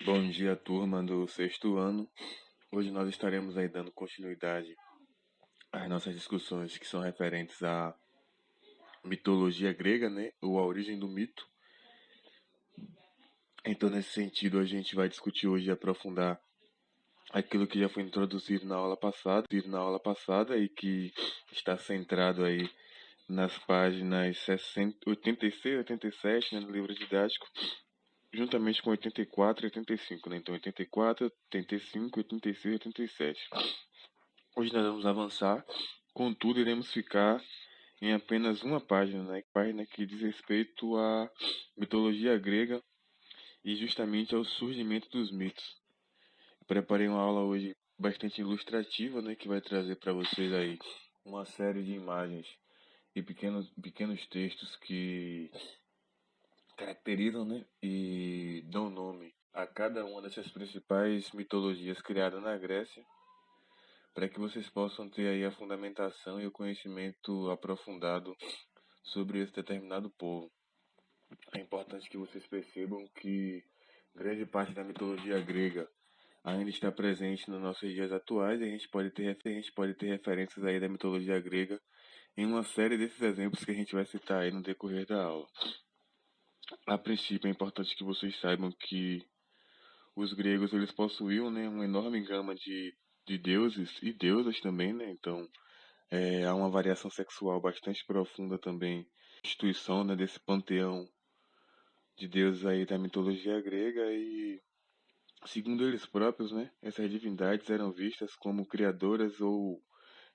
Bom dia, turma do sexto ano. Hoje nós estaremos aí dando continuidade às nossas discussões que são referentes à mitologia grega, né? Ou à origem do mito. Então, nesse sentido, a gente vai discutir hoje e aprofundar aquilo que já foi introduzido na aula passada e que está centrado aí nas páginas 60, 86 e 87, né, do livro didático, juntamente com 84 e 85, né? Então, 84, 85, 86 e 87. Hoje nós vamos avançar, contudo, iremos ficar em apenas uma página, né? Página que diz respeito à mitologia grega e justamente ao surgimento dos mitos. Preparei uma aula hoje bastante ilustrativa, né? Que vai trazer para vocês aí uma série de imagens e pequenos textos que caracterizam, né? E dão nome a cada uma dessas principais mitologias criadas na Grécia, para que vocês possam ter aí a fundamentação e o conhecimento aprofundado sobre esse determinado povo. É importante que vocês percebam que grande parte da mitologia grega ainda está presente nos nossos dias atuais e a gente pode ter referências aí da mitologia grega em uma série desses exemplos que a gente vai citar aí no decorrer da aula. A princípio, é importante que vocês saibam que os gregos eles possuíam, né, uma enorme gama de deuses e deusas também, né? Então, há uma variação sexual bastante profunda também, instituição, né, desse panteão de deuses aí da mitologia grega e, segundo eles próprios, né, essas divindades eram vistas como criadoras ou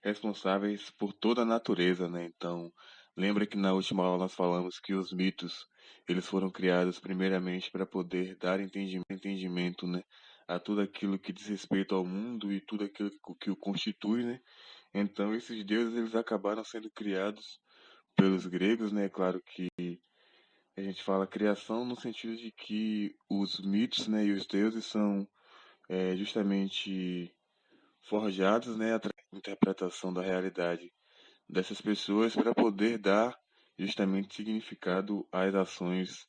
responsáveis por toda a natureza, né? Então, lembra que na última aula nós falamos que os mitos, eles foram criados primeiramente para poder dar entendimento, né, a tudo aquilo que diz respeito ao mundo e tudo aquilo que o constitui, né? Então, esses deuses eles acabaram sendo criados pelos gregos, né? Claro que a gente fala criação no sentido de que os mitos, né, e os deuses são justamente forjados, né, através da interpretação da realidade dessas pessoas para poder dar justamente significado às ações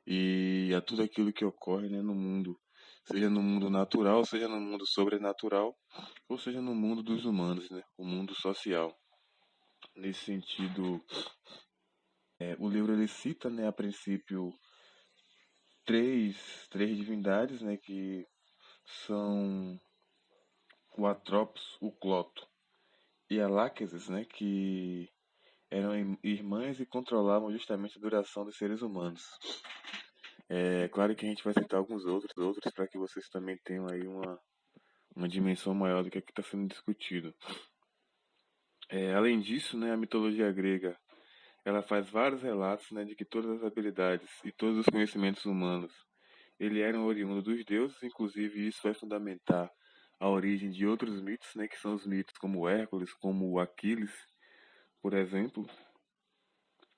e a tudo aquilo que ocorre, né, no mundo, seja no mundo natural, seja no mundo sobrenatural, ou seja no mundo dos humanos, né, o mundo social. Nesse sentido, o livro ele cita, né, a princípio três divindades, né, que são o Atropos, o Cloto e a Láquesis, né, que eram irmãs e controlavam justamente a duração dos seres humanos. É claro que a gente vai citar alguns outros para que vocês também tenham aí uma dimensão maior do que está sendo discutido. Além disso, né, a mitologia grega ela faz vários relatos, né, de que todas as habilidades e todos os conhecimentos humanos ele eram oriundos dos deuses, inclusive isso vai fundamentar a origem de outros mitos, né, que são os mitos como Hércules, como Aquiles, por exemplo.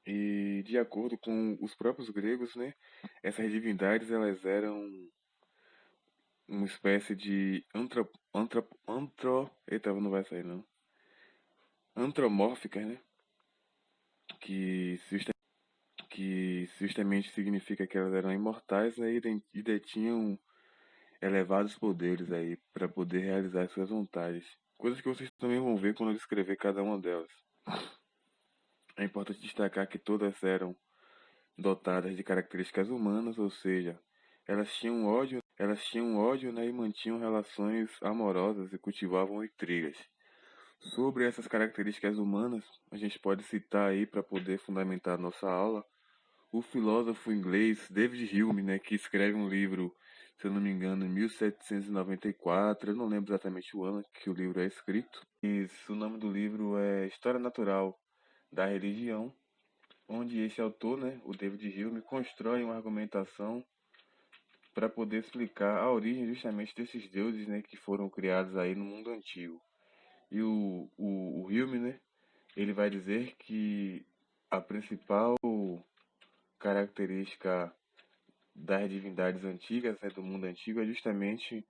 E de acordo com os próprios gregos, né, essas divindades elas eram uma espécie de eita, não vai sair não. Antropomórficas, né, que justamente significa que elas eram imortais, né, e detinham elevados poderes aí para poder realizar suas vontades. Coisas que vocês também vão ver quando eu descrever cada uma delas. É importante destacar que todas eram dotadas de características humanas, ou seja, elas tinham ódio, né, e mantinham relações amorosas e cultivavam intrigas. Sobre essas características humanas, a gente pode citar aí para poder fundamentar nossa aula o filósofo inglês David Hume, né, que escreve um livro, se eu não me engano, em 1794, eu não lembro exatamente o ano que o livro é escrito. O nome do livro é História Natural da Religião, onde esse autor, né, o David Hume, constrói uma argumentação para poder explicar a origem justamente desses deuses, né, que foram criados aí no mundo antigo. E o Hume, né, ele vai dizer que a principal característica das divindades antigas, né, do mundo antigo, é justamente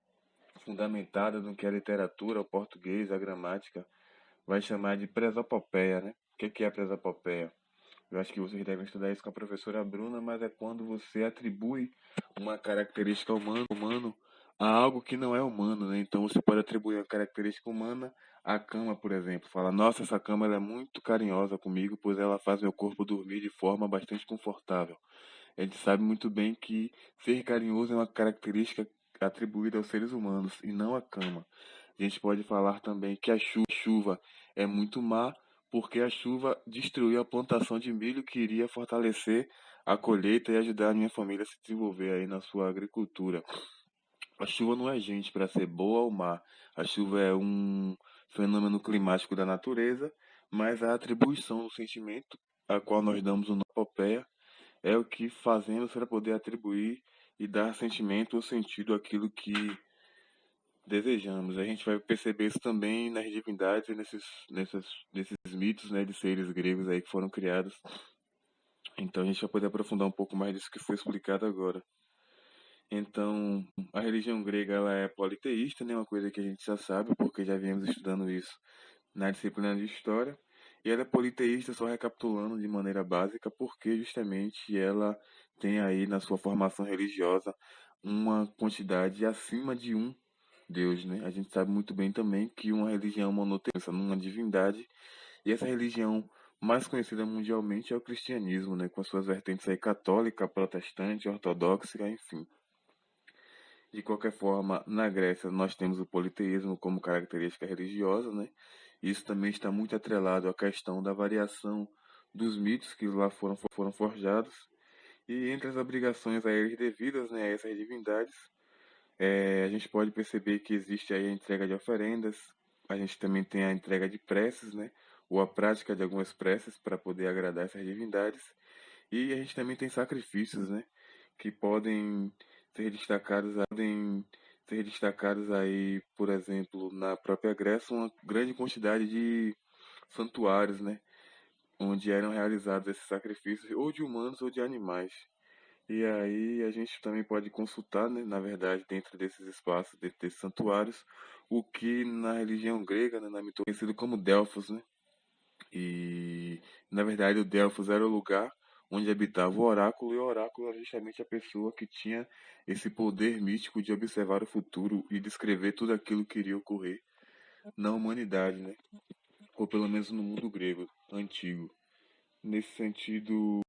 fundamentada no que a literatura, o português, a gramática, vai chamar de presopopeia, né? O que é a presopopeia? Eu acho que vocês devem estudar isso com a professora Bruna, mas é quando você atribui uma característica humano a algo que não é humano, né? Então você pode atribuir a característica humana à cama, por exemplo. Fala, nossa, essa cama ela é muito carinhosa comigo, pois ela faz meu corpo dormir de forma bastante confortável. A gente sabe muito bem que ser carinhoso é uma característica atribuída aos seres humanos e não à cama. A gente pode falar também que a chuva é muito má porque a chuva destruiu a plantação de milho que iria fortalecer a colheita e ajudar a minha família a se desenvolver aí na sua agricultura. A chuva não é gente para ser boa ou má. A chuva é um fenômeno climático da natureza, mas a atribuição do sentimento a qual nós damos o nome epopeia é o que fazemos para poder atribuir e dar sentimento ou sentido àquilo que desejamos. A gente vai perceber isso também nas divindades e nesses mitos, né, de seres gregos aí que foram criados. Então a gente vai poder aprofundar um pouco mais disso que foi explicado agora. Então, a religião grega ela é politeísta, né, uma coisa que a gente já sabe, porque já viemos estudando isso na disciplina de história. E ela é politeísta, só recapitulando de maneira básica, porque justamente ela tem aí na sua formação religiosa uma quantidade acima de um Deus, né? A gente sabe muito bem também que uma religião monoteísta numa divindade, e essa religião mais conhecida mundialmente é o cristianismo, né? Com as suas vertentes aí católica, protestante, ortodoxa, enfim. De qualquer forma, na Grécia nós temos o politeísmo como característica religiosa, né? Isso também está muito atrelado à questão da variação dos mitos que lá foram forjados. E entre as obrigações a eles devidas, né, a essas divindades, a gente pode perceber que existe aí a entrega de oferendas, a gente também tem a entrega de preces, né? Ou a prática de algumas preces para poder agradar essas divindades. E a gente também tem sacrifícios, né? Que podem ser destacados aí, por exemplo, na própria Grécia, uma grande quantidade de santuários, né? Onde eram realizados esses sacrifícios, ou de humanos ou de animais. E aí a gente também pode consultar, né, na verdade, dentro desses espaços, dentro desses santuários, o que na religião grega, né, na mitologia, é conhecido como Delfos, né? E, na verdade, o Delfos era o lugar onde habitava o oráculo, e o oráculo era justamente a pessoa que tinha esse poder místico de observar o futuro e descrever tudo aquilo que iria ocorrer na humanidade, né? Ou pelo menos no mundo grego antigo. Nesse sentido,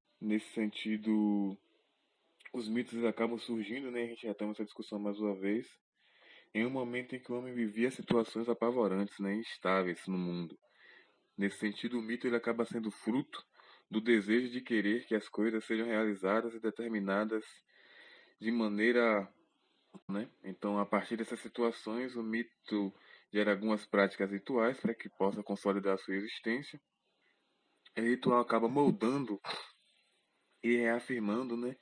os mitos acabam surgindo, né? A gente já tem essa discussão mais uma vez, em um momento em que o homem vivia situações apavorantes, né? Instáveis no mundo. Nesse sentido, o mito ele acaba sendo fruto do desejo de querer que as coisas sejam realizadas e determinadas de maneira, né? Então, a partir dessas situações, o mito gera algumas práticas rituais para que possa consolidar a sua existência. E o ritual acaba moldando e reafirmando, né?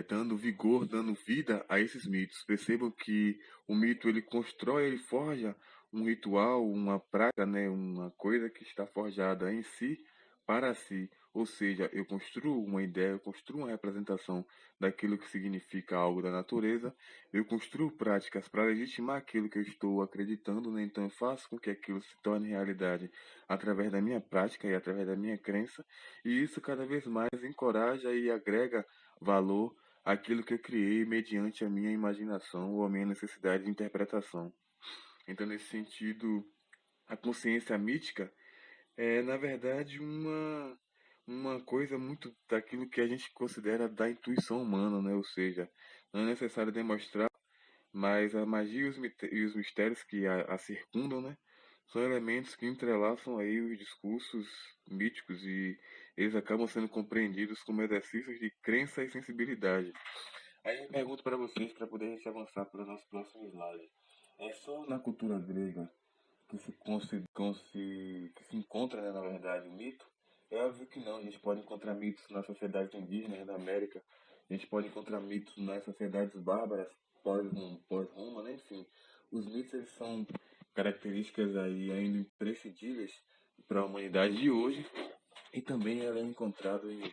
Dando vigor, dando vida a esses mitos. Percebam que o mito ele constrói, ele forja um ritual, uma prática, né, uma coisa que está forjada em si para si. Ou seja, eu construo uma ideia, eu construo uma representação daquilo que significa algo da natureza, eu construo práticas para legitimar aquilo que eu estou acreditando, né? Então eu faço com que aquilo se torne realidade através da minha prática e através da minha crença, e isso cada vez mais encoraja e agrega valor àquilo que eu criei mediante a minha imaginação ou a minha necessidade de interpretação. Então, nesse sentido, a consciência mítica é, na verdade, uma coisa muito daquilo que a gente considera da intuição humana, né? Ou seja, não é necessário demonstrar, mas a magia e os mistérios que a circundam, né? São elementos que entrelaçam aí os discursos míticos e eles acabam sendo compreendidos como exercícios de crença e sensibilidade. Aí eu pergunto para vocês, para poder a gente avançar para o nosso próximo slide. É só na cultura grega que se encontra, né, na verdade, o mito? É óbvio que não. A gente pode encontrar mitos nas sociedades indígenas da América. A gente pode encontrar mitos nas sociedades bárbaras, pós-Roma, né? Enfim. Os mitos, eles são características aí ainda imprescindíveis para a humanidade de hoje. E também ela é encontrado em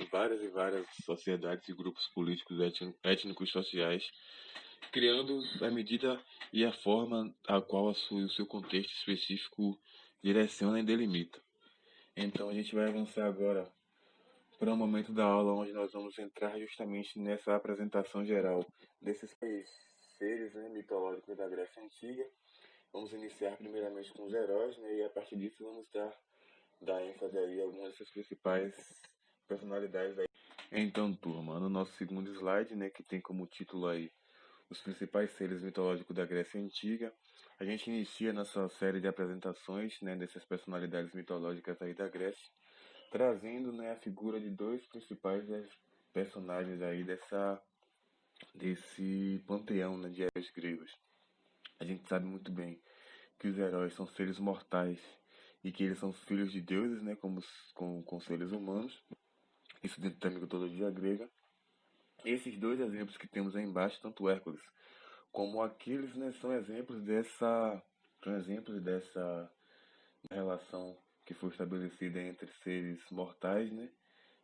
várias e várias sociedades e grupos políticos étnicos sociais, criando a medida e a forma a qual o seu contexto específico direciona e delimita. Então a gente vai avançar agora para o momento da aula onde nós vamos entrar justamente nessa apresentação geral desses seres, né, mitológicos da Grécia Antiga. Vamos iniciar primeiramente com os heróis, né, e a partir disso vamos dar ênfase aí a algumas dessas principais personalidades aí. Então, turma, no nosso segundo slide, né, que tem como título aí os principais seres mitológicos da Grécia Antiga, a gente inicia nossa série de apresentações, né, dessas personalidades mitológicas aí da Grécia, trazendo, né, a figura de dois principais personagens aí desse panteão, né, de heróis gregos. A gente sabe muito bem que os heróis são seres mortais e que eles são filhos de deuses, né, com seres humanos. Isso dentro da mitologia grega. Esses dois exemplos que temos aí embaixo, tanto Hércules como Aquiles, né, são exemplos dessa relação que foi estabelecida entre seres mortais, né,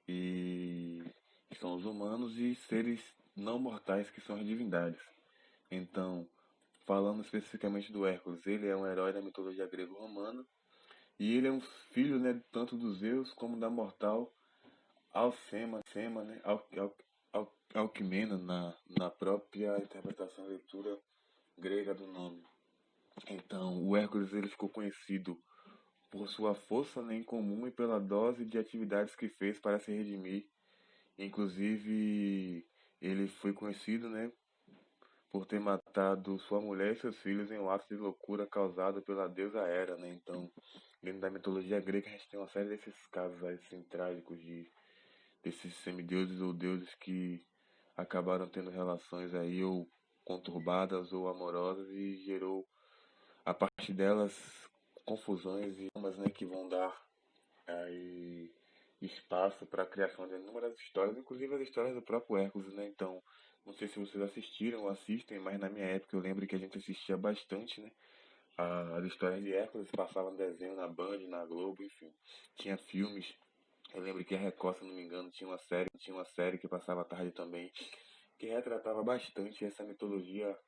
e que são os humanos, e seres não mortais, que são as divindades. Então, falando especificamente do Hércules, ele é um herói da mitologia grego-romana, e ele é um filho, né, tanto dos Zeus como da mortal Alcema, né, Alcmena, na própria interpretação e leitura grega do nome. Então, o Hércules ele ficou conhecido por sua força, né, incomum, e pela dose de atividades que fez para se redimir. Inclusive, ele foi conhecido, né, por ter matado sua mulher e seus filhos em um ato de loucura causado pela deusa Hera, né? Então, dentro da mitologia grega, a gente tem uma série desses casos assim, trágicos desses semideuses ou deuses que acabaram tendo relações aí ou conturbadas ou amorosas e gerou a partir delas confusões e temas, né, que vão dar aí espaço para a criação de inúmeras histórias, inclusive as histórias do próprio Hércules, né? Então, não sei se vocês assistiram ou assistem, mas na minha época eu lembro que a gente assistia bastante, né? As histórias de Hércules passavam desenho na Band, na Globo, enfim. Tinha filmes. Eu lembro que a Record, se não me engano, tinha uma série que passava à tarde também, que retratava bastante essa mitologia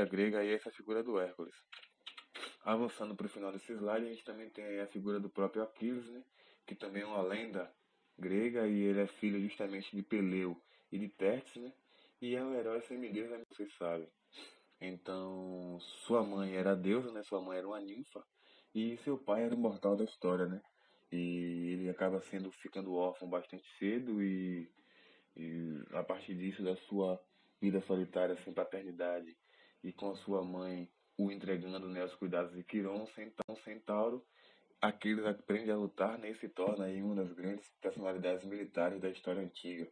grega e essa figura do Hércules. Avançando para o final desse slide, a gente também tem a figura do próprio Aquiles, né? Que também é uma lenda grega e ele é filho justamente de Peleu e de Tétis, né? E é um herói semideus, né? Vocês sabem. Então, sua mãe era a deusa, né? Sua mãe era uma ninfa e seu pai era o mortal da história, né? E ele acaba ficando órfão bastante cedo e a partir disso da sua vida solitária sem paternidade e com a sua mãe o entregando, né, aos cuidados de Quiron, Centauro, Aquiles aprende a lutar, né, e se torna aí uma das grandes personalidades militares da história antiga.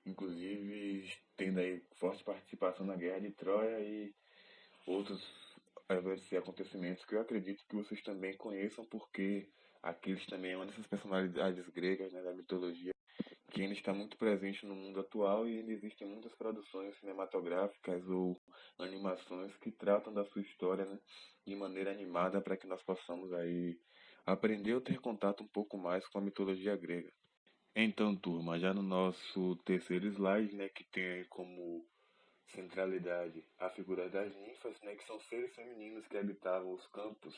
Inclusive tendo aí forte participação na Guerra de Troia e outros eventos e acontecimentos que eu acredito que vocês também conheçam, porque Aquiles também é uma dessas personalidades gregas, né, da mitologia que ainda está muito presente no mundo atual e ainda existem muitas produções cinematográficas ou animações que tratam da sua história, né, de maneira animada para que nós possamos aí aprender ou ter contato um pouco mais com a mitologia grega. Então, turma, já no nosso terceiro slide, né, que tem aí como centralidade a figura das ninfas, né, que são seres femininos que habitavam os campos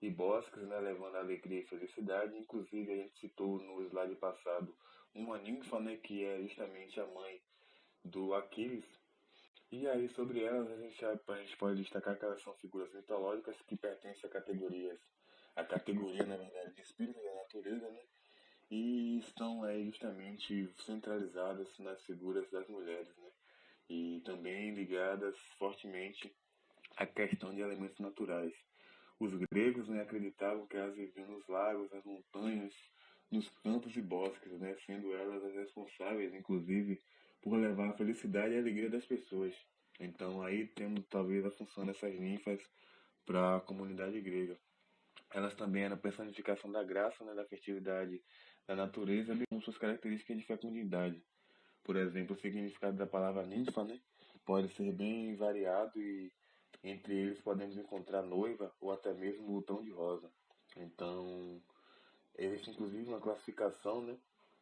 e bosques, né, levando alegria e felicidade. Inclusive, a gente citou no slide passado uma ninfa, né, que é justamente a mãe do Aquiles. E aí, sobre elas, a gente pode destacar que elas são figuras mitológicas que pertencem a categoria, na verdade, de espíritos da natureza, né, e estão aí justamente centralizadas nas figuras das mulheres, né, e também ligadas fortemente à questão de elementos naturais. Os gregos, né, acreditavam que elas viviam nos lagos, nas montanhas, nos campos e bosques, né, sendo elas as responsáveis, inclusive, por levar a felicidade e a alegria das pessoas. Então aí temos talvez a função dessas ninfas para a comunidade grega. Elas também eram a personificação da graça, né, da fertilidade, da natureza, bem como suas características de fecundidade. Por exemplo, o significado da palavra ninfa, né, pode ser bem variado e entre eles podemos encontrar noiva ou até mesmo botão de rosa. Então, existe inclusive uma classificação, né,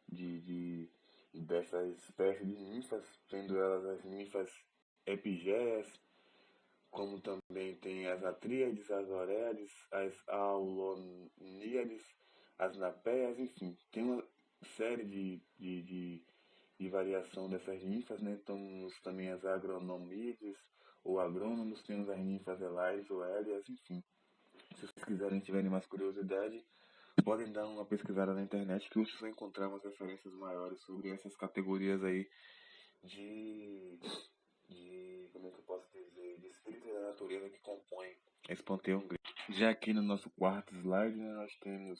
de dessas espécies de ninfas, sendo elas as ninfas epigéias, como também tem as atríades, as oréades, as auloníades as napéias, enfim. Tem uma série de variação dessas ninfas, né? Temos também as agronomídeas ou agrônomos, temos as ninfas elais ou hélias, enfim. Se vocês quiserem, tiverem mais curiosidade, podem dar uma pesquisada na internet que vocês vão encontrar umas referências maiores sobre essas categorias aí como é que eu posso dizer, de espíritos da natureza que compõem esse panteão grego. Já aqui no nosso quarto slide, né, nós temos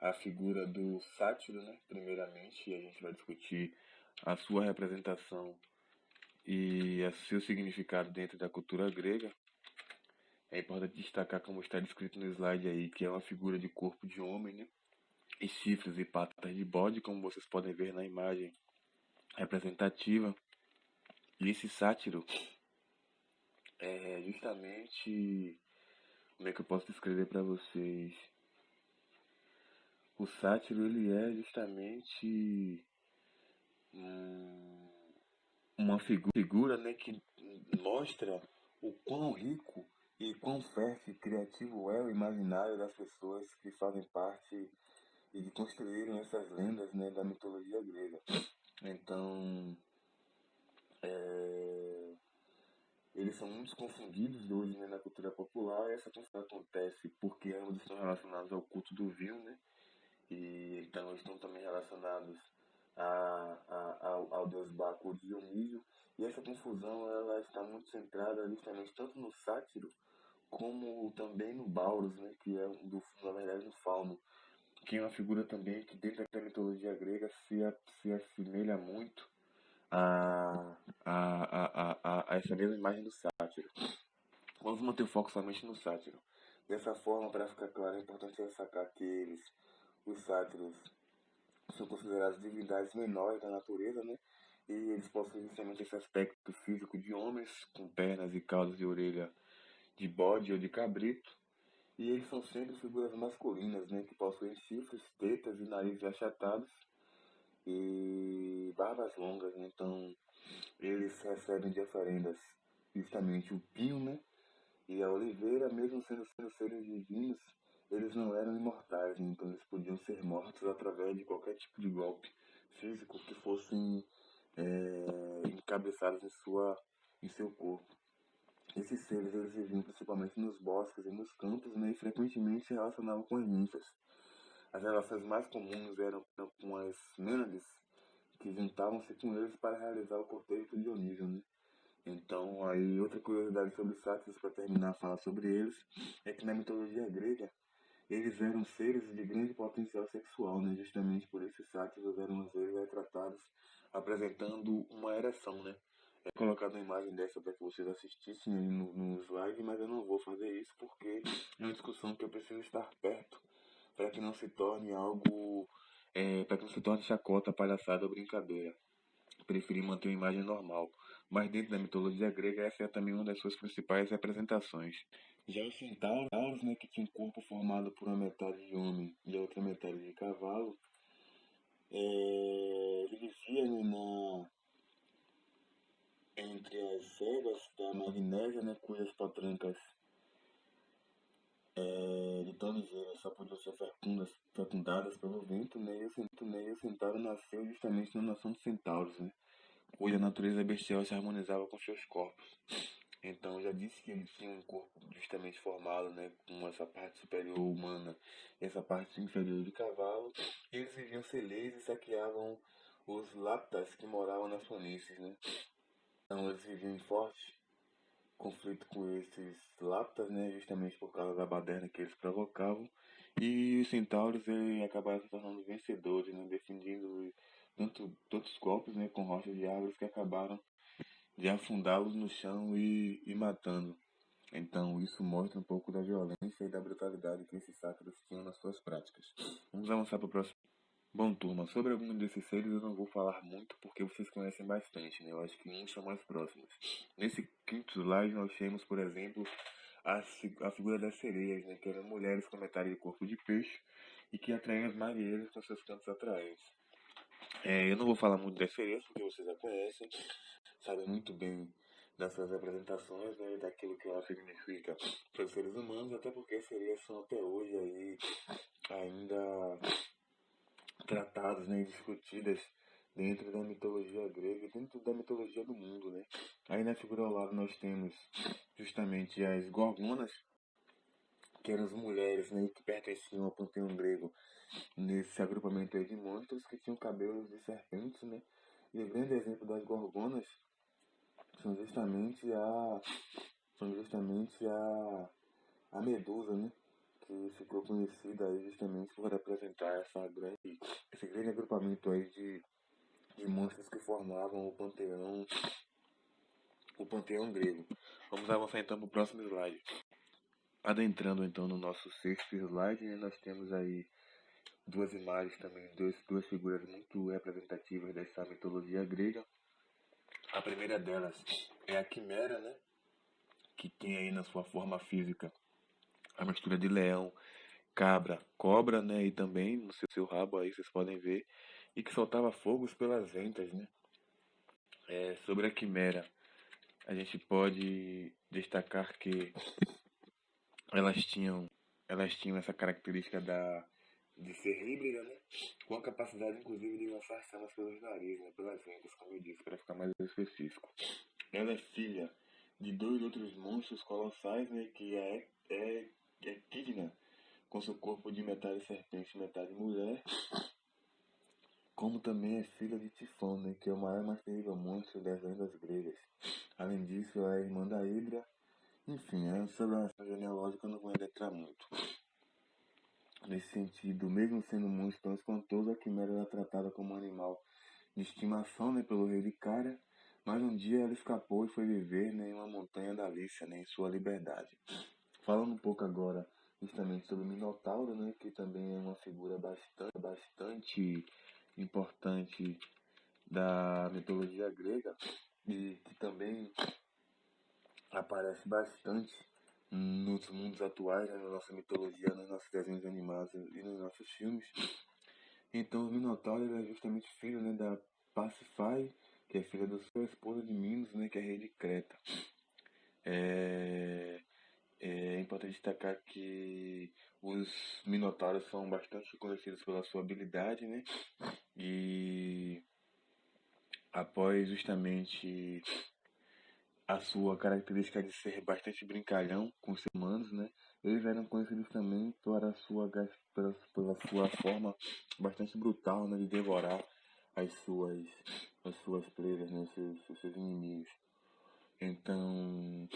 a figura do sátiro, né, primeiramente, e a gente vai discutir a sua representação e o seu significado dentro da cultura grega. É importante destacar, como está descrito no slide aí, que é uma figura de corpo de homem, né, e chifres e patas de bode, como vocês podem ver na imagem representativa. E esse sátiro é justamente, como é que eu posso descrever para vocês? O sátiro, ele é justamente uma figura, né, que mostra o quão rico e quão fértil e criativo é o imaginário das pessoas que fazem parte e que construíram essas lendas, né, da mitologia grega. Então, eles são muito confundidos hoje, né, na cultura popular. Essa confusão acontece porque ambos estão relacionados ao culto do vinho, né? E então estão também relacionados ao deus Baco ou Dionísio. E essa confusão ela está muito centrada justamente tanto no sátiro como também no Bauros, né, que é na verdade no Fauno, que é uma figura também que dentro da mitologia grega se assemelha muito a essa mesma imagem do sátiro. Vamos manter o foco somente no sátiro. Dessa forma, para ficar claro, é importante destacar que os sátiros, são considerados divindades menores da natureza, né? E eles possuem justamente esse aspecto físico de homens, com pernas e caudas e orelha de bode ou de cabrito. E eles são sempre figuras masculinas, né? Que possuem chifres, tetas e narizes achatados e barbas longas, né? Então, eles recebem de oferendas justamente o pinho, né? E a oliveira, mesmo sendo seres divinos, eles não eram imortais, né? Então eles podiam ser mortos através de qualquer tipo de golpe físico que fossem encabeçados em seu corpo. Esses seres eles viviam principalmente nos bosques e nos campos, né? E frequentemente se relacionavam com as ninfas. As relações mais comuns eram com as mênades, que juntavam-se com eles para realizar o cortejo de Dionísio, né? Então, aí, outra curiosidade sobre os sátiros, para terminar a falar sobre eles, é que na mitologia grega, eles eram seres de grande potencial sexual, né? Justamente por isso os sátiros eram às vezes retratados apresentando uma ereção, né? É colocado uma imagem dessa para que vocês assistissem no slide, mas eu não vou fazer isso porque é uma discussão que eu preciso estar perto para que não se torne algo, para que não se torne chacota, palhaçada ou brincadeira. Preferi manter uma imagem normal, mas dentro da mitologia grega essa é também uma das suas principais representações. Já os centauros, né, que tinha um corpo formado por uma metade de homem e a outra metade de cavalo, ele vivia, né, entre as éguas da Magnésia, né, cujas patrancas de tão ligeiras só podiam ser fecundadas pelo vento, né, e o centauro nasceu justamente na nação dos centauros, né, cuja natureza bestial se harmonizava com seus corpos. Então, eu já disse que ele tinha um corpo justamente formado, né, com essa parte superior humana e essa parte inferior de cavalo. Eles viviam celeiros e saqueavam os laptas que moravam nas planícies, né? Então, eles viviam em forte conflito com esses laptas, né, justamente por causa da baderna que eles provocavam. E os centauros acabaram se tornando vencedores, né, defendendo tantos golpes, né, com rochas de árvores que acabaram de afundá-los no chão e matando. Então, isso mostra um pouco da violência e da brutalidade que esses sátiros tinham nas suas práticas. Vamos avançar para o próximo. Bom, turma, sobre alguns desses seres eu não vou falar muito porque vocês conhecem bastante, né? Eu acho que uns são mais próximos. Nesse quinto slide nós temos, por exemplo, a figura das sereias, né? Que eram mulheres com metade de corpo de peixe e que atraíam as marinheiras com seus cantos atraentes. Eu não vou falar muito das sereias porque vocês já conhecem, sabem muito bem das suas representações, né, daquilo que ela significa para os seres humanos, até porque as sereias são até hoje aí ainda tratadas, né, e discutidas dentro da mitologia grega e dentro da mitologia do mundo, né? Aí na figura ao lado nós temos justamente as gorgonas, que eram as mulheres, né, que pertenciam ao panteão grego, nesse agrupamento aí de monstros que tinham cabelos de serpentes, né? E o grande exemplo das gorgonas são justamente a Medusa, né? Que ficou conhecida aí justamente por representar esse grande agrupamento aí de monstros que formavam o panteão grego. Vamos avançar então para o próximo slide. Adentrando então no nosso sexto slide, né, nós temos aí duas imagens também, duas figuras muito representativas dessa mitologia grega. A primeira delas é a Quimera, né, que tem aí na sua forma física a mistura de leão, cabra, cobra, né, e também no seu rabo aí vocês podem ver, e que soltava fogos pelas ventas, né. Sobre a Quimera, a gente pode destacar que elas tinham, elas tinham essa característica de ser híbrida, né? Com a capacidade, inclusive, de lançar chamas pelos narizes, né? Pelas ventas, como eu disse, para ficar mais específico. Ela é filha de dois outros monstros colossais, né? Que é Equidna, com seu corpo de metade serpente e metade mulher, como também é filha de Tifão, né? Que é o maior e mais terrível monstro das lendas gregas. Além disso, ela é irmã da Hidra. Enfim, sobre a genealógica eu não vou adentrar muito. Nesse sentido, mesmo sendo muito tão espantoso, a quimera era tratada como um animal de estimação, né, pelo rei de Cária, mas um dia ela escapou e foi viver, né, em uma montanha da Lícia, né, em sua liberdade. Falando um pouco agora justamente sobre o Minotauro, né, que também é uma figura bastante importante da mitologia grega e que também aparece bastante nos mundos atuais, né, na nossa mitologia, nos nossos desenhos animados e nos nossos filmes. Então, o Minotauro ele é justamente filho, né, da Pasífae, que é filha da sua esposa de Minos, né, que é rei de Creta. É importante destacar que os Minotauros são bastante conhecidos pela sua habilidade, né, e após justamente a sua característica de ser bastante brincalhão com os humanos, né? Eles eram conhecidos também pela sua forma bastante brutal, né, de devorar as suas, as suas presas, né, os seus inimigos. Então,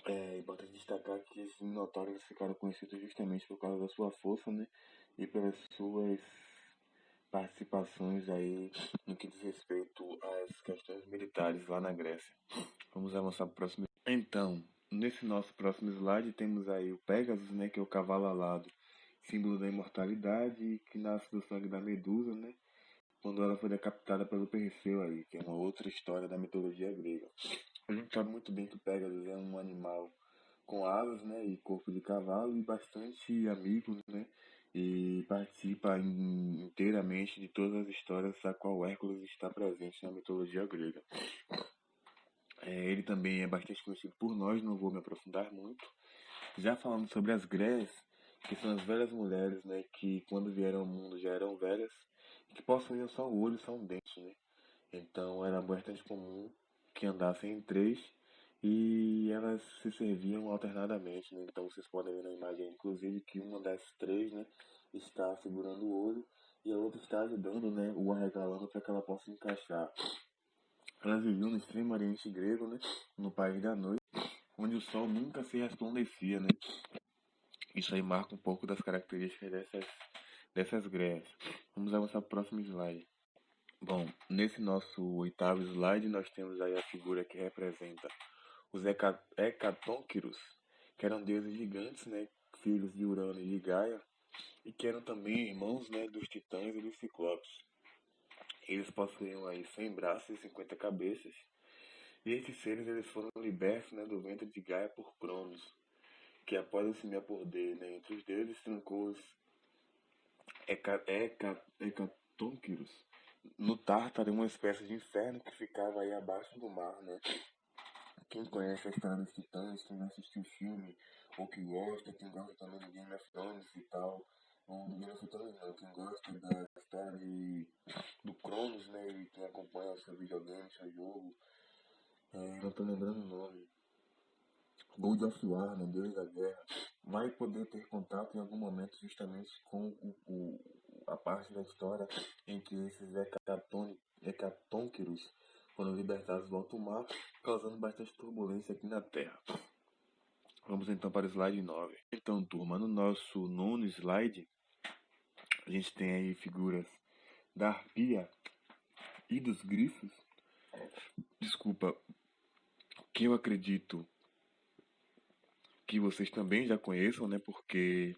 é importante destacar que esses minotauros ficaram conhecidos justamente por causa da sua força, né, e pelas suas participações aí no que diz respeito às questões militares lá na Grécia. Vamos avançar para o próximo. Então, nesse nosso próximo slide temos aí o Pegasus, né, que é o cavalo alado, símbolo da imortalidade que nasce do sangue da Medusa, né, quando ela foi decapitada pelo Perseu aí, que é uma outra história da mitologia grega. A gente sabe muito bem que o Pegasus é um animal com asas, né, e corpo de cavalo e bastante amigo, né, e participa inteiramente de todas as histórias a qual Hércules está presente na mitologia grega. Ele também é bastante conhecido por nós, não vou me aprofundar muito. Já falando sobre as Gréias, que são as velhas mulheres, né, que quando vieram ao mundo já eram velhas, e que possuíam só o olho e só um dente, né. Então era bastante comum que andassem em três e elas se serviam alternadamente, né? Então vocês podem ver na imagem, inclusive, que uma das três, né, está segurando o olho e a outra está ajudando, né, o arregalando para que ela possa encaixar. Elas viviam no extremo oriente grego, né, no país da noite, onde o sol nunca se resplandecia, né? Isso aí marca um pouco das características dessas greias. Vamos avançar para o próximo slide. Bom, nesse nosso oitavo slide nós temos aí a figura que representa os Hecatonquíros, que eram deuses gigantes, né, filhos de Urano e de Gaia, e que eram também irmãos, né, dos titãs e dos ciclopes. Eles possuíam aí 100 braços e 50 cabeças, e esses seres eles foram libertos, né, do ventre de Gaia por Cronos, que após o semear poder, né, entre os deuses, trancou os Hecatonquíros no Tártaro, uma espécie de inferno que ficava aí abaixo do mar, né? Quem conhece a história dos Titãs, quem assistiu o filme, ou que gosta, quem gosta também de Game of Thrones e tal, ou do Game of Thrones, não, quem gosta da história do Cronos, né, e quem acompanha o seu videogame, seu jogo, não tô lembrando o nome, God of War, né, Deus da Guerra, vai poder ter contato em algum momento justamente com a parte da história em que esses hecatonqueros foram libertados do alto mar, causando bastante turbulência aqui na Terra. Vamos então para o slide 9. Então, turma, no nosso nono slide, a gente tem aí figuras da arpia e dos grifos. Desculpa, que eu acredito que vocês também já conheçam, né? Porque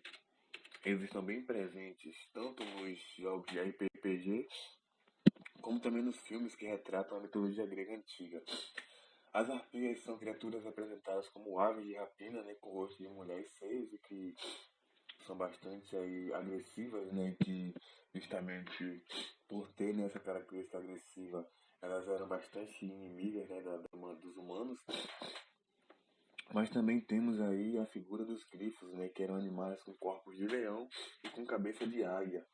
eles estão bem presentes tanto nos jogos de RPG como também nos filmes que retratam a mitologia grega antiga. As arpias são criaturas representadas como aves de rapina, né, com rosto de mulheres feias e que são bastante aí agressivas, né, que justamente por terem essa característica agressiva, elas eram bastante inimigas, né, dos humanos. Mas também temos aí a figura dos grifos, né, que eram animais com corpos de leão e com cabeça de águia,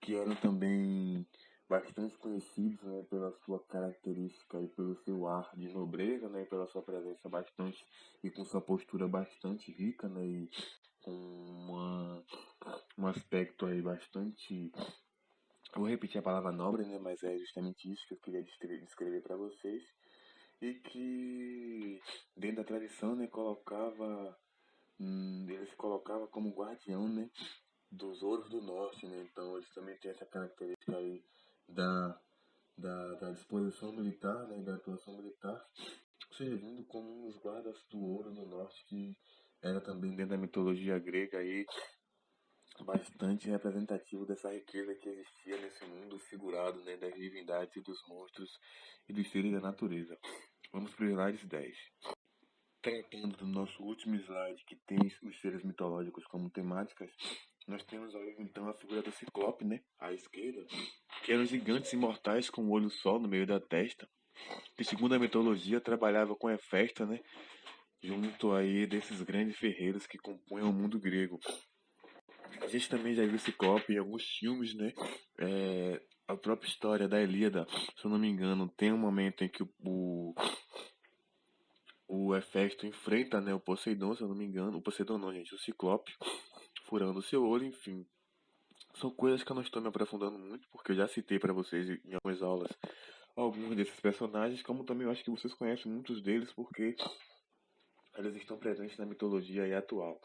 que eram também bastante conhecidos, né, pela sua característica e pelo seu ar de nobreza, né, pela sua presença bastante e com sua postura bastante rica, né, e com um aspecto aí bastante, eu vou repetir a palavra nobre, né, mas é justamente isso que eu queria descrever para vocês, e que dentro da tradição, né, eles colocavam como guardião, né, dos ouros do norte, né? Então eles também têm essa característica aí da, da disposição militar, né? Da atuação militar, servindo como um dos guardas do ouro do norte, que era também dentro da mitologia grega aí bastante representativo dessa riqueza que existia nesse mundo figurado, né? Das divindades e dos monstros e dos seres da natureza. Vamos para o slide 10. Tratando do nosso último slide, que tem os seres mitológicos como temáticas, nós temos aí então a figura do Ciclope, né, à esquerda, que eram gigantes imortais com um olho só no meio da testa, que segundo a mitologia trabalhava com Hefesto, né, junto aí desses grandes ferreiros que compunham o mundo grego. A gente também já viu o Ciclope em alguns filmes, né, a própria história da Ilíada, se eu não me engano, tem um momento em que o Hefesto enfrenta, né, o Poseidon, se eu não me engano. O Poseidon não, gente, o Ciclope, furando o seu olho, enfim. São coisas que eu não estou me aprofundando muito, porque eu já citei para vocês em algumas aulas alguns desses personagens, como também eu acho que vocês conhecem muitos deles, porque eles estão presentes na mitologia aí atual,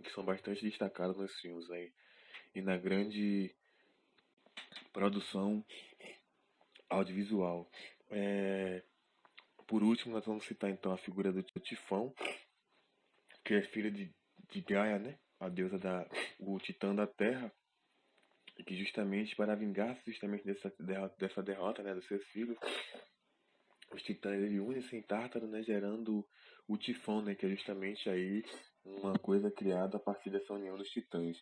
que são bastante destacados nos filmes aí, e na grande produção audiovisual. Por último, nós vamos citar então a figura do Tifão, que é filha de Gaia, né? A deusa o titã da terra, e que justamente para vingar-se justamente dessa derrota, né, dos seus filhos, os titãs ele unem-se em Tártaro, né, gerando o Tifão, né, que é justamente aí uma coisa criada a partir dessa união dos titãs.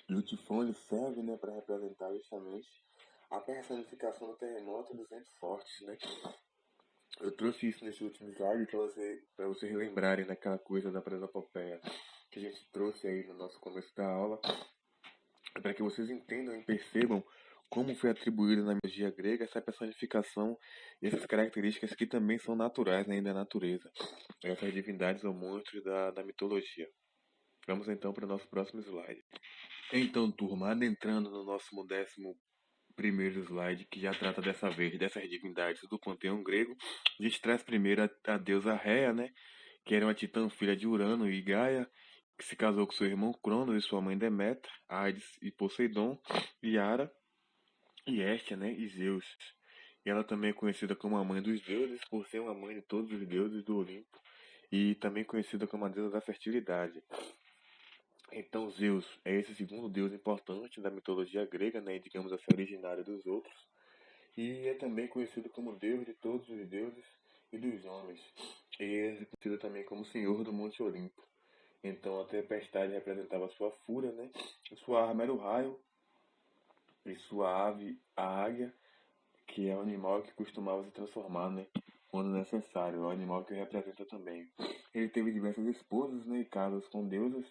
E o Tifão ele serve, né, para representar justamente a personificação do terremoto e dos ventos fortes, né? Eu trouxe isso nesse último slide para vocês relembrarem daquela coisa da presopopeia que a gente trouxe aí no nosso começo da aula, para que vocês entendam e percebam como foi atribuída na mitologia grega essa personificação e essas características que também são naturais, né, da natureza, essas divindades ou monstros da mitologia. Vamos então para o nosso próximo slide. Então, turma, adentrando no nosso 11º slide, que já trata dessa vez dessas divindades do panteão grego, a gente traz primeiro a deusa Réa, né, que era uma titã filha de Urano e Gaia, que se casou com seu irmão Cronos e sua mãe Deméter, Hades e Poseidon, Yara e Hestia, né, e Zeus. E ela também é conhecida como a mãe dos deuses, por ser uma mãe de todos os deuses do Olimpo, e também conhecida como a deusa da fertilidade. Então Zeus é esse segundo deus importante da mitologia grega, né, digamos assim, originário dos outros, e é também conhecido como deus de todos os deuses e dos homens, e é conhecido também como senhor do Monte Olimpo. Então a tempestade representava sua fúria, né, e sua arma era o raio, e sua ave, a águia, que é o animal que costumava se transformar, né, quando necessário, é o animal que representa também. Ele teve diversas esposas, né, e casas com deusas,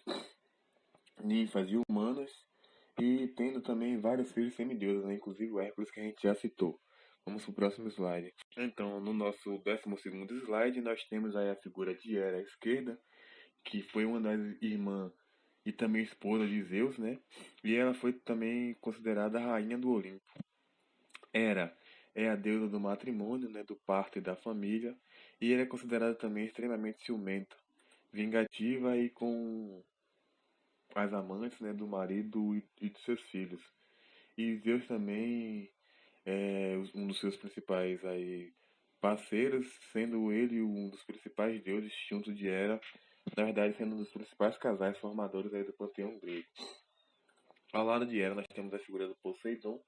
ninfas e humanas, e tendo também vários filhos semideuses, né? Inclusive o Hércules que a gente já citou. Vamos pro próximo slide. Então, no nosso 12º slide, nós temos aí a figura de Hera à esquerda, que foi uma das irmãs e também esposa de Zeus, né? E ela foi também considerada a rainha do Olimpo. Hera é a deusa do matrimônio, né, do parto e da família, e ela é considerada também extremamente ciumenta, vingativa e com as amantes, né, do marido e dos seus filhos. E Zeus também é um dos seus principais aí parceiros, sendo ele um dos principais deuses junto de Hera, na verdade sendo um dos principais casais formadores aí do panteão grego. Ao lado de Hera nós temos a figura do Poseidon,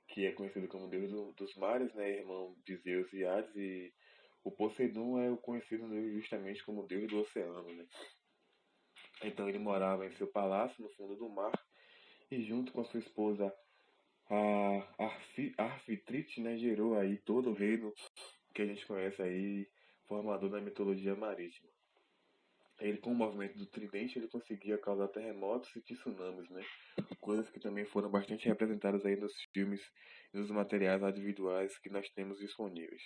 que é conhecido como deus dos mares, né, irmão de Zeus e Hades, e o Poseidon é o conhecido justamente como deus do oceano, né? Então ele morava em seu palácio no fundo do mar e junto com a sua esposa a Arfitrite, né, gerou aí todo o reino que a gente conhece aí, formador da mitologia marítima. Ele, com o movimento do tridente, ele conseguia causar terremotos e tsunamis, né? Coisas que também foram bastante representadas aí nos filmes e nos materiais audiovisuais que nós temos disponíveis.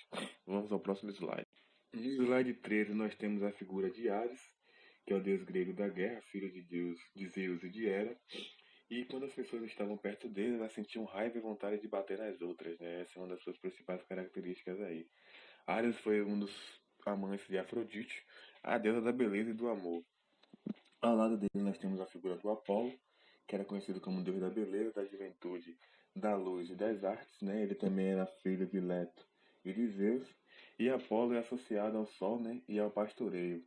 Vamos ao próximo slide. No slide 13 nós temos a figura de Ares, que é o deus grego da guerra, filho de Deus, de Zeus e de Hera. E quando as pessoas estavam perto dele, elas sentiam raiva e vontade de bater nas outras, né? Essa é uma das suas principais características aí. Ares foi um dos amantes de Afrodite, a deusa da beleza e do amor. Ao lado dele nós temos a figura do Apolo, que era conhecido como deus da beleza, da juventude, da luz e das artes, né? Ele também era filho de Leto e de Zeus, e Apolo é associado ao sol, né, e ao pastoreio.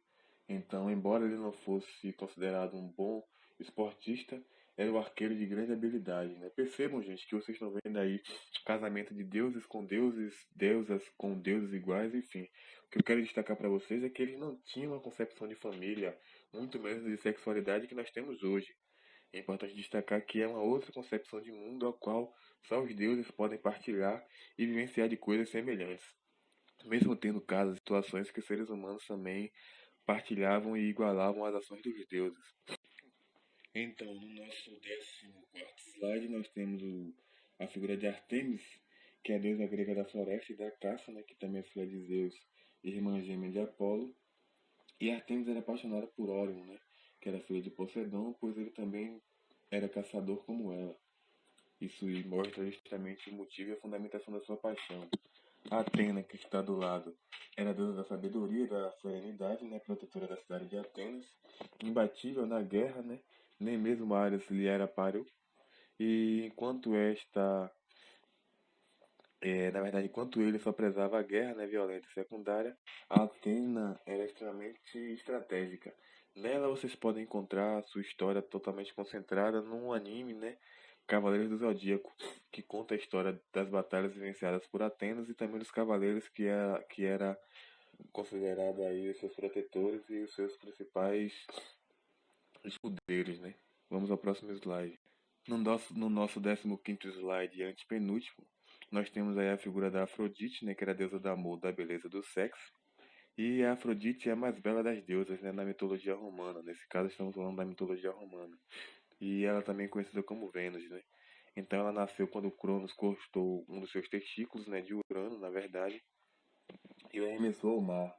Então, embora ele não fosse considerado um bom esportista, era um arqueiro de grande habilidade, né? Percebam, gente, que vocês estão vendo aí casamento de deuses com deuses, deusas com deuses iguais, enfim. O que eu quero destacar para vocês é que eles não tinham uma concepção de família, muito menos de sexualidade que nós temos hoje. É importante destacar que é uma outra concepção de mundo a qual só os deuses podem partilhar e vivenciar de coisas semelhantes, mesmo tendo casos e situações que os seres humanos também partilhavam e igualavam as ações dos deuses. Então, no nosso 14º slide, nós temos a figura de Artemis, que é a deusa grega da floresta e da caça, né, que também é filha de Zeus e irmã gêmea de Apolo. E Artemis era apaixonada por Órion, né, que era filho de Poseidon, pois ele também era caçador como ela. Isso mostra justamente o motivo e a fundamentação da sua paixão. A Atena, que está do lado, era a deusa da sabedoria e da serenidade, né, protetora da cidade de Atenas, imbatível na guerra, né, nem mesmo Ares lhe era páreo. E enquanto na verdade, enquanto ele só prezava a guerra, né, violenta e secundária, a Atena era extremamente estratégica. Nela vocês podem encontrar a sua história totalmente concentrada num anime, né, Cavaleiros do Zodíaco, que conta a história das batalhas vivenciadas por Atenas e também dos cavaleiros que era considerado aí os seus protetores e os seus principais escudeiros, né? Vamos ao próximo slide. No nosso 15º slide, antepenúltimo, nós temos aí a figura da Afrodite, né, que era a deusa do amor, da beleza e do sexo. E a Afrodite é a mais bela das deusas, né, na mitologia romana. Nesse caso, estamos falando da mitologia romana. E ela também é conhecida como Vênus, né? Então ela nasceu quando Cronos cortou um dos seus testículos, né, de Urano, na verdade, e o arremessou ao mar.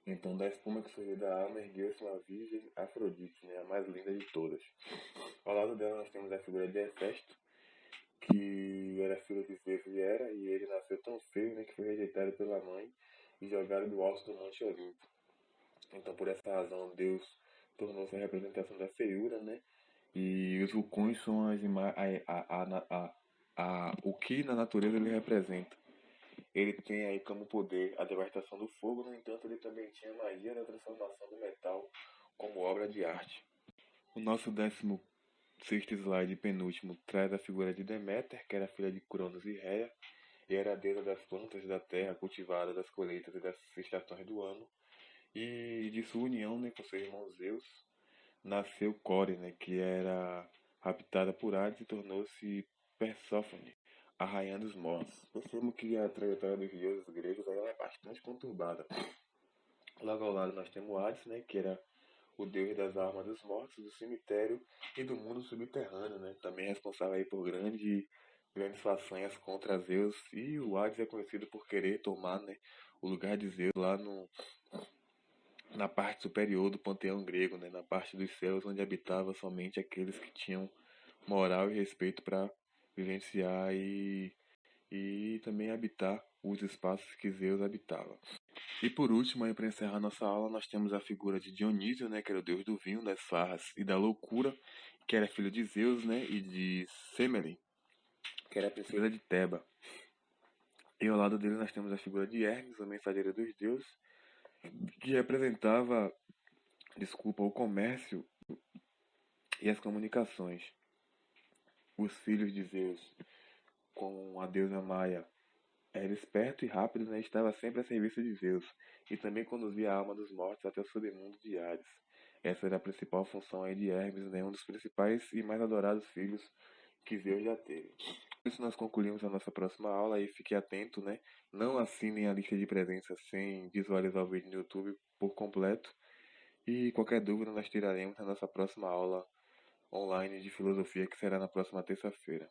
Então, da espuma que surgiu da alma, ergueu-se uma virgem Afrodite, né, a mais linda de todas. Ao lado dela nós temos a figura de Hefesto, que era filho de Zeus e Hera, e ele nasceu tão feio, né, que foi rejeitado pela mãe e jogado do alto do Monte Olimpo. Então, por essa razão, Deus tornou-se a representação da feiura, né? E os vulcões são o que na natureza ele representa. Ele tem aí como poder a devastação do fogo, no entanto, ele também tinha a magia da transformação do metal como obra de arte. O nosso 16º slide, penúltimo, traz a figura de Deméter, que era filha de Cronos e Réia, e era a deusa das plantas da terra cultivada, das colheitas e das estações do ano. E de sua união, né, com seu irmão Zeus, nasceu Core, né, que era raptada por Hades e tornou-se Persófone, a rainha dos mortos. Percebemos que a trajetória dos deuses gregos ela é bastante conturbada. Logo ao lado nós temos Hades, né, que era o deus das almas dos mortos, do cemitério e do mundo subterrâneo, né? Também é responsável aí por grandes façanhas contra Zeus. E o Hades é conhecido por querer tomar, né, o lugar de Zeus lá no, na parte superior do panteão grego, né, na parte dos céus onde habitava somente aqueles que tinham moral e respeito para vivenciar e também habitar os espaços que Zeus habitava. E por último, para encerrar nossa aula, nós temos a figura de Dionísio, né, que era o deus do vinho, das farras e da loucura, que era filho de Zeus, né, e de Semele, que era a princesa de Teba. E ao lado dele nós temos a figura de Hermes, o mensageiro dos deuses, que representava, desculpa, o comércio e as comunicações. Os filhos de Zeus com a deusa Maia era esperto e rápido, né? Estava sempre a serviço de Zeus e também conduzia a alma dos mortos até o submundo de Hades. Essa era a principal função aí de Hermes, né? Um dos principais e mais adorados filhos que Zeus já teve. Com isso nós concluímos a nossa próxima aula e fique atento, né? Não assinem a lista de presença sem visualizar o vídeo no YouTube por completo. E qualquer dúvida nós tiraremos na nossa próxima aula online de filosofia, que será na próxima terça-feira.